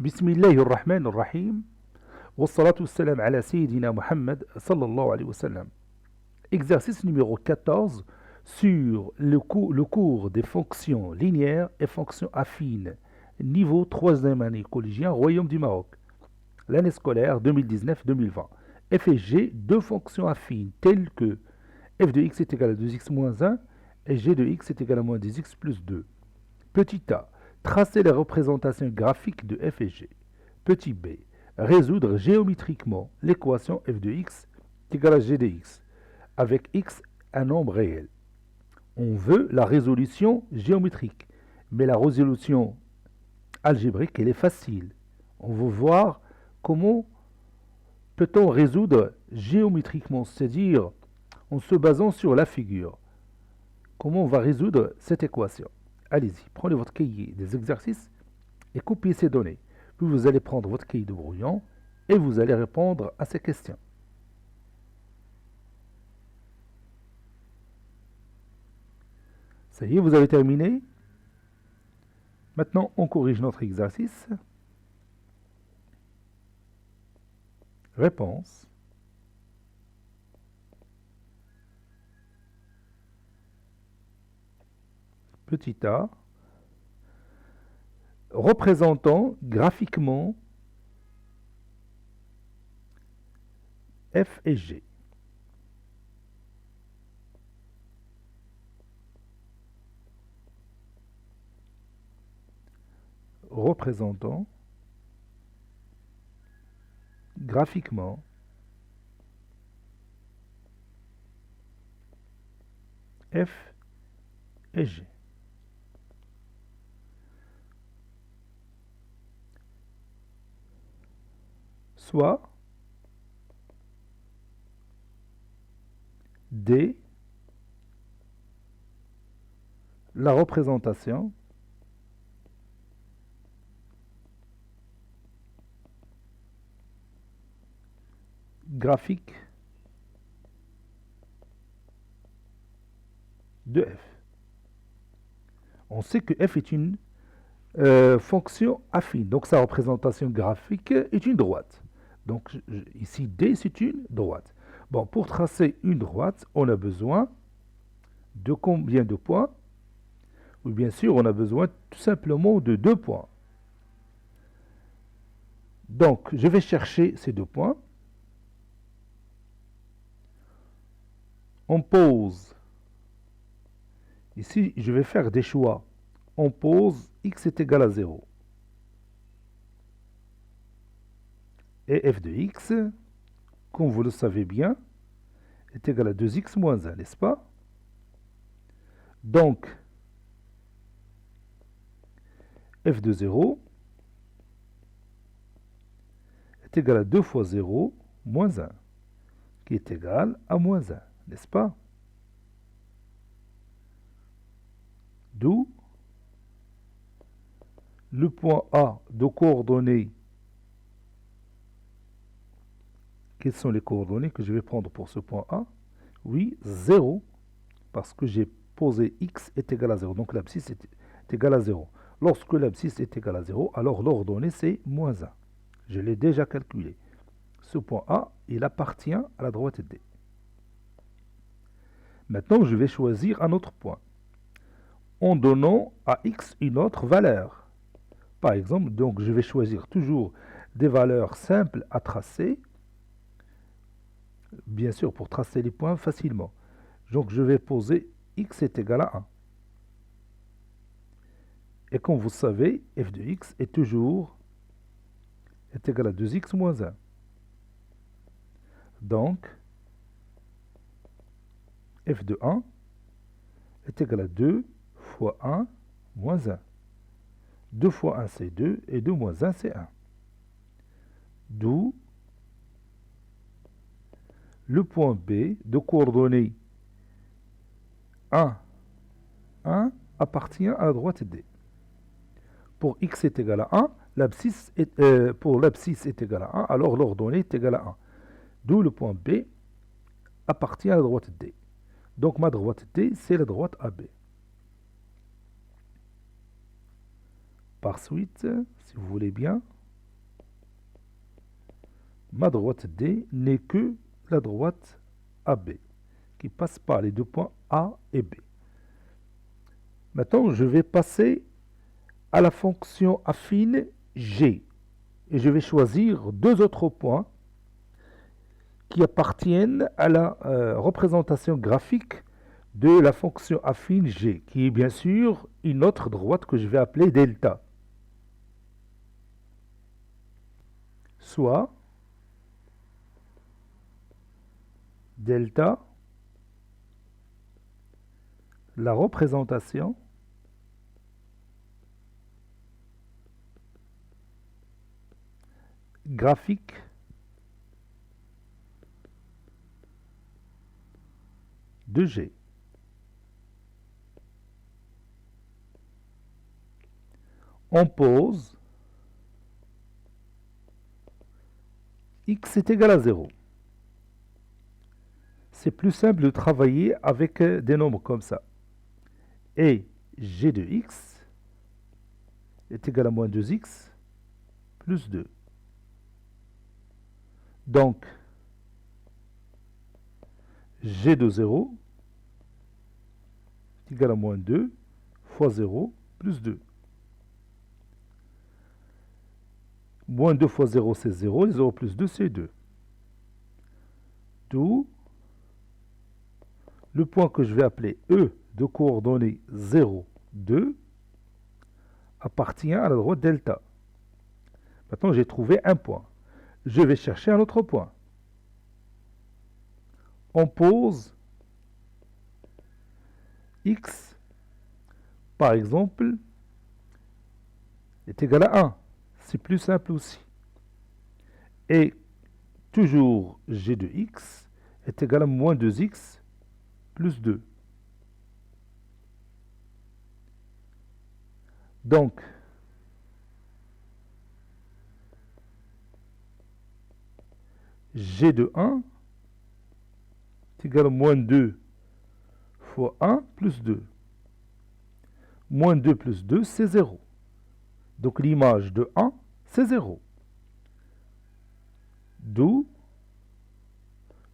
بسم الله الرحمن الرحيم والصلاة والسلام على سيدنا Muhammad sallallahu alayhi wa sallam. Exercice numéro 14 sur le cours des fonctions linéaires et fonctions affines. Niveau 3e année collégien, Royaume du Maroc. L'année scolaire 2019-2020. F et G, deux fonctions affines telles que f de x est égal à 2x moins 1 et g de x est égal à moins 10x plus 2. Petit a, tracer les représentations graphiques de f et g. Petit b, résoudre géométriquement l'équation f de x est égal à g de x, avec x un nombre réel. On veut la résolution géométrique, mais la résolution algébrique, elle est facile. On veut voir comment peut-on résoudre géométriquement, c'est-à-dire en se basant sur la figure. Comment on va résoudre cette équation? Allez-y, prenez votre cahier des exercices et copiez ces données. Puis vous allez prendre votre cahier de brouillon et vous allez répondre à ces questions. Ça y est, vous avez terminé. Maintenant, on corrige notre exercice. Réponse. Petit a. Représentant graphiquement f et g. Représentant graphiquement f et g. Soit D, la représentation graphique de f. On sait que f est une fonction affine, donc sa représentation graphique est une droite. Donc ici D c'est une droite. Bon, pour tracer une droite, on a besoin de combien de points? Oui, bien sûr, on a besoin tout simplement de 2 points. Donc, je vais chercher ces 2 points. On pose. Ici, je vais faire des choix. On pose x est égal à 0. Et f de x, comme vous le savez bien, est égal à 2x moins 1, n'est-ce pas? Donc, f de 0 est égal à 2 fois 0 moins 1, qui est égal à moins 1, n'est-ce pas? D'où le point A de coordonnées. Quelles sont les coordonnées que je vais prendre pour ce point A? Oui, 0, parce que j'ai posé x est égal à 0. Donc l'abscisse est égal à 0. Lorsque l'abscisse est égal à 0, alors l'ordonnée c'est moins 1. Je l'ai déjà calculé. Ce point A, il appartient à la droite D. Maintenant, je vais choisir un autre point, en donnant à x une autre valeur. Par exemple, donc je vais choisir toujours des valeurs simples à tracer, bien sûr pour tracer les points facilement. Donc je vais poser x est égal à 1. Et comme vous savez, f de x est toujours égal à 2x moins 1. Donc, f de 1 est égal à 2 fois 1 moins 1. 2 fois 1 c'est 2 et 2 moins 1 c'est 1. D'où le point B de coordonnées 1, 1 appartient à la droite D. Pour x est égal à 1, pour l'abscisse est égal à 1, alors l'ordonnée est égale à 1. D'où le point B appartient à la droite D. Donc ma droite D, c'est la droite AB. Par suite, si vous voulez bien, ma droite D n'est que la droite AB, qui passe par les deux points A et B. Maintenant, je vais passer à la fonction affine G. Et je vais choisir deux autres points qui appartiennent à la représentation graphique de la fonction affine G, qui est bien sûr une autre droite que je vais appeler delta. Soit delta, la représentation graphique de G. On pose x est égal à 0. C'est plus simple de travailler avec des nombres comme ça. Et g de x est égal à moins 2x plus 2. Donc, g de 0 est égal à moins 2 fois 0 plus 2. Moins 2 fois 0, c'est 0. Et 0 plus 2, c'est 2. D'où le point que je vais appeler E de coordonnées 0, 2 appartient à la droite delta. Maintenant, j'ai trouvé un point. Je vais chercher un autre point. On pose x, par exemple, est égal à 1. C'est plus simple aussi. Et toujours g de x est égal à moins 2x plus 2. Donc, g de 1 est égal à moins 2 fois 1 plus 2. Moins 2 plus 2, c'est 0. Donc l'image de 1, c'est 0. D'où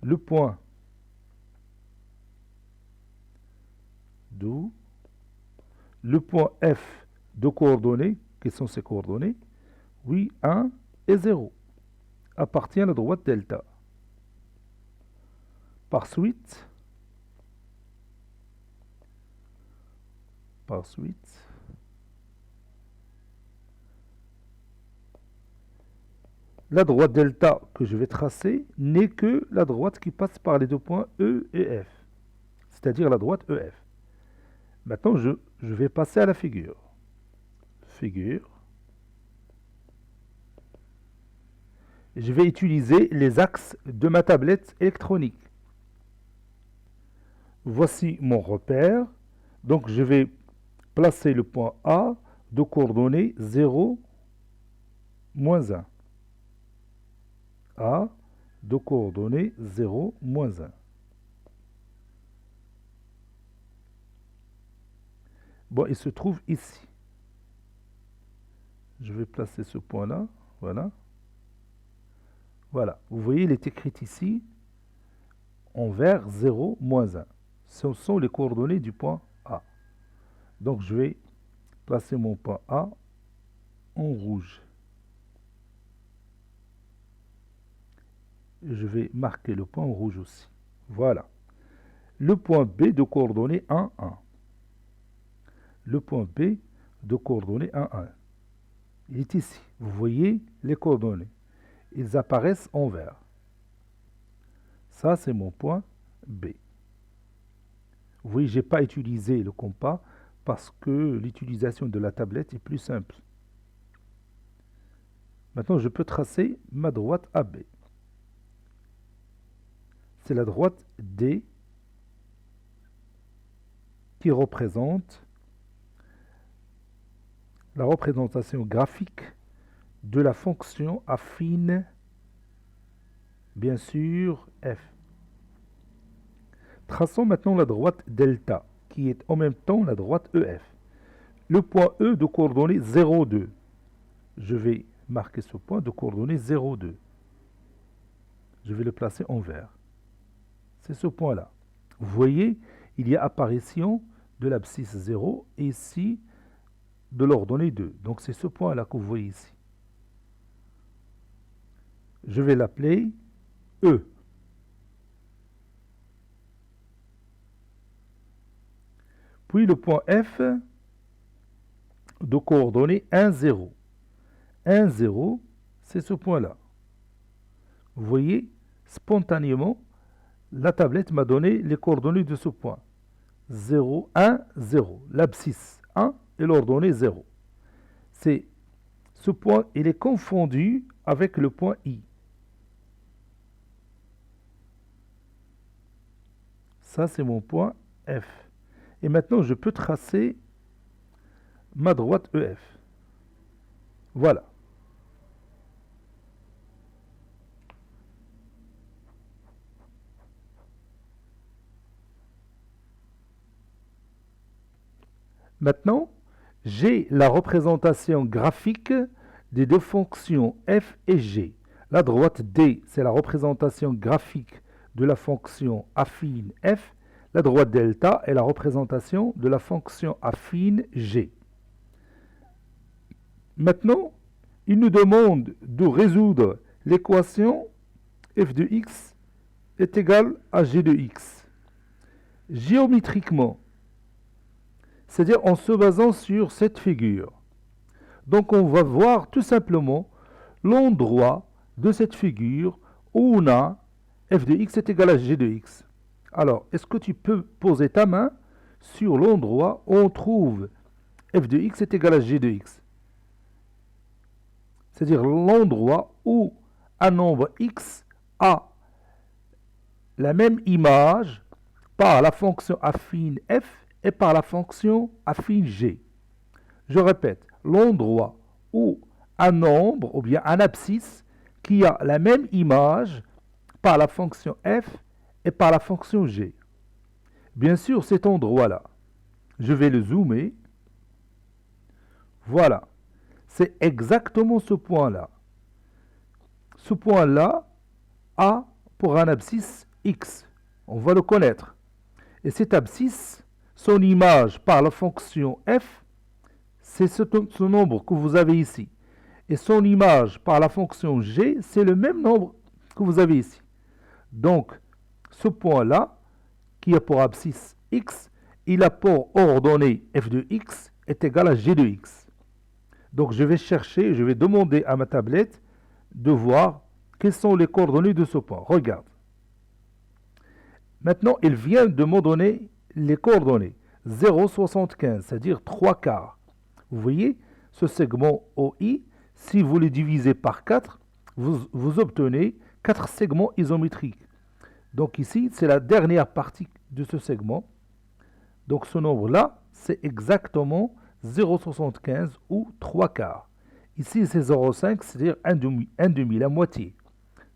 le point. D'où le point F de coordonnées, qui sont ces coordonnées, oui, 1 et 0, appartient à la droite delta. Par suite, la droite delta que je vais tracer n'est que la droite qui passe par les deux points E et F, c'est-à-dire la droite EF. Maintenant, je vais passer à la figure. Figure. Je vais utiliser les axes de ma tablette électronique. Voici mon repère. Donc, je vais placer le point A de coordonnées 0, moins 1. A de coordonnées 0, moins 1. Bon, il se trouve ici. Je vais placer ce point-là. Voilà. Voilà. Vous voyez, il est écrit ici en vert 0, moins 1. Ce sont les coordonnées du point A. Donc, je vais placer mon point A en rouge. Je vais marquer le point en rouge aussi. Voilà. Le point B de coordonnées 1, 1. Le point B de coordonnées 1, 1. Il est ici. Vous voyez les coordonnées. Ils apparaissent en vert. Ça, c'est mon point B. Vous voyez, je n'ai pas utilisé le compas parce que l'utilisation de la tablette est plus simple. Maintenant, je peux tracer ma droite AB. C'est la droite D qui représente la représentation graphique de la fonction affine, bien sûr, f. Traçons maintenant la droite delta, qui est en même temps la droite EF. Le point E de coordonnées 0,2. Je vais marquer ce point de coordonnées 0,2. Je vais le placer en vert. C'est ce point-là. Vous voyez, il y a apparition de l'abscisse 0 et ici de l'ordonnée 2. Donc c'est ce point-là que vous voyez ici. Je vais l'appeler E. Puis le point F de coordonnées 1, 0. 1, 0, c'est ce point-là. Vous voyez, spontanément, la tablette m'a donné les coordonnées de ce point. 0, 1, 0. L'abscisse 1 et l'ordonnée 0. Ce point, il est confondu avec le point I. Ça, c'est mon point F. Et maintenant, je peux tracer ma droite EF. Voilà. Maintenant, j'ai la représentation graphique des deux fonctions f et g. La droite D, c'est la représentation graphique de la fonction affine f. La droite delta est la représentation de la fonction affine g. Maintenant, il nous demande de résoudre l'équation f de x est égal à g de x. Géométriquement, c'est-à-dire en se basant sur cette figure. Donc on va voir tout simplement l'endroit de cette figure où on a f de x est égal à g de x. Alors, est-ce que tu peux poser ta main sur l'endroit où on trouve f de x est égal à g de x? C'est-à-dire l'endroit où un nombre x a la même image par la fonction affine f et par la fonction affine g. Je répète, l'endroit où un nombre ou bien un abscisse qui a la même image par la fonction f et par la fonction g. Bien sûr, cet endroit-là, je vais le zoomer. Voilà, c'est exactement ce point-là. Ce point-là a pour un abscisse x. On va le connaître. Et cet abscisse, son image par la fonction f, c'est ce nombre que vous avez ici. Et son image par la fonction g, c'est le même nombre que vous avez ici. Donc, ce point-là, qui a pour abscisse x, il a pour ordonnée f de x est égal à g de x. Donc, je vais chercher, je vais demander à ma tablette de voir quelles sont les coordonnées de ce point. Regarde. Maintenant, il vient de me donner les coordonnées. 0,75, c'est-à-dire 3 quarts. Vous voyez, ce segment OI, si vous le divisez par 4, vous obtenez 4 segments isométriques. Donc ici, c'est la dernière partie de ce segment. Donc ce nombre-là, c'est exactement 0,75 ou 3 quarts. Ici, c'est 0,5, c'est-à-dire 1 demi, la moitié.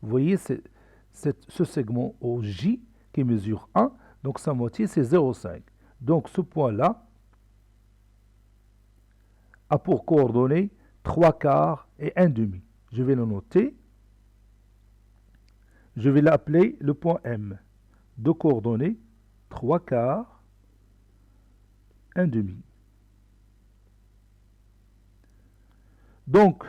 Vous voyez, ce segment OJ qui mesure 1, donc sa moitié, c'est 0,5. Donc ce point-là a pour coordonnées 3 quarts et 1 demi. Je vais le noter. Je vais l'appeler le point M. De coordonnées 3 quarts, 1 demi. Donc,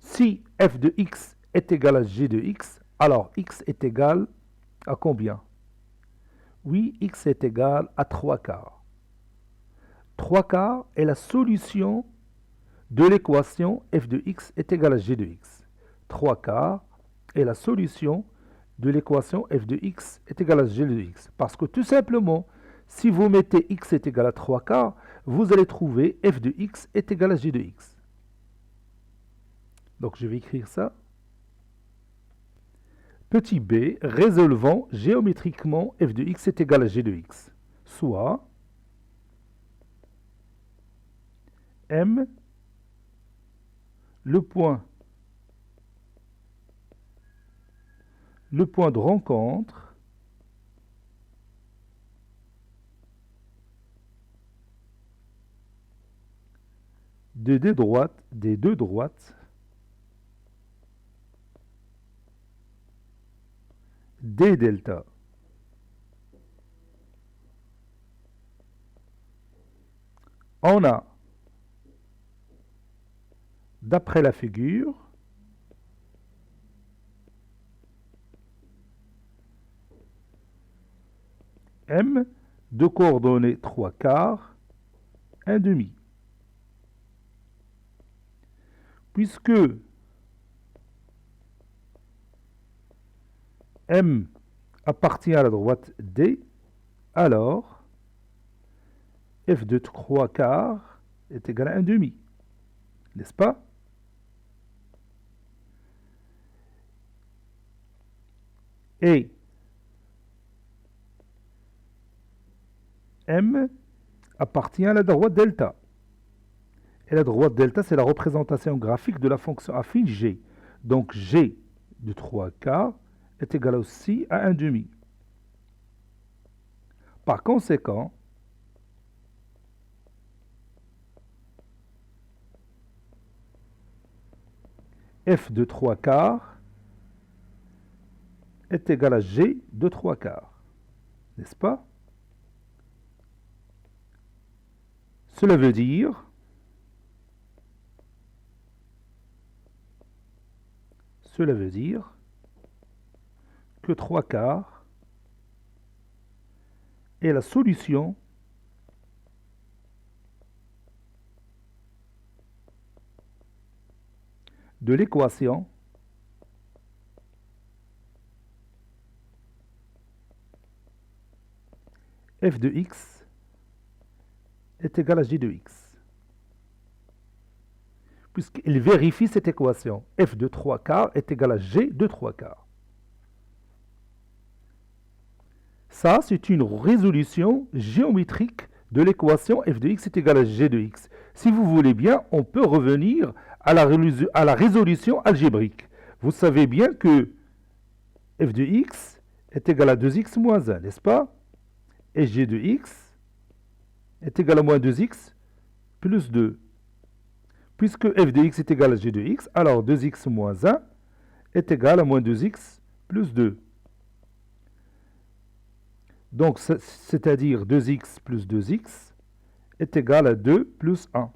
si f de x est égal à g de x, alors x est égal à combien? Oui, x est égal à 3 quarts. 3 quarts est la solution de l'équation f de x est égal à g de x. 3 quarts est la solution de l'équation f de x est égal à g de x. Parce que tout simplement, si vous mettez x est égal à 3 quarts, vous allez trouver f de x est égal à g de x. Donc je vais écrire ça. Petit b, résolvant géométriquement f de x est égal à g de x. Soit M, le point de rencontre des deux droites d delta. On a, d'après la figure, M de coordonnées 3 quarts, 1 demi. Puisque M appartient à la droite D, alors f de 3 quarts est égal à 1 demi. N'est-ce pas? Et M appartient à la droite delta. Et la droite delta, c'est la représentation graphique de la fonction affine g. Donc g de 3 quarts est égal aussi à 1 demi. Par conséquent, f de 3 quarts est égal à g de 3 quarts. N'est-ce pas? Cela veut dire que 3 quarts est la solution de l'équation f de x est égal à g de x. Puisqu'il vérifie cette équation, f de 3 quarts est égal à g de 3 quarts. Ça, c'est une résolution géométrique de l'équation f de x est égal à g de x. Si vous voulez bien, on peut revenir à la résolution algébrique. Vous savez bien que f de x est égal à 2x moins 1, n'est-ce pas? Et g de x est égal à moins 2x plus 2. Puisque f de x est égal à g de x, alors 2x moins 1 est égal à moins 2x plus 2. Donc, c'est-à-dire 2x plus 2x est égal à 2 plus 1.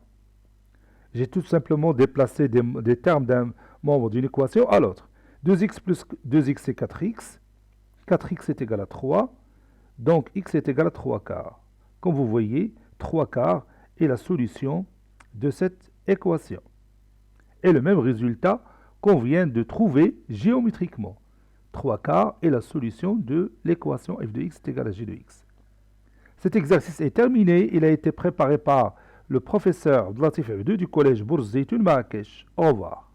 J'ai tout simplement déplacé des termes d'un membre d'une équation à l'autre. 2x plus 2x c'est 4x. 4x est égal à 3. Donc, x est égal à 3 quarts. Comme vous voyez, 3 quarts est la solution de cette équation. Et le même résultat qu'on vient de trouver géométriquement. 3 quarts est la solution de l'équation f de x est égal à g de x. Cet exercice est terminé. Il a été préparé par le professeur Abdelatif Abdou du collège Bourz Zeytoun Marrakech. Au revoir.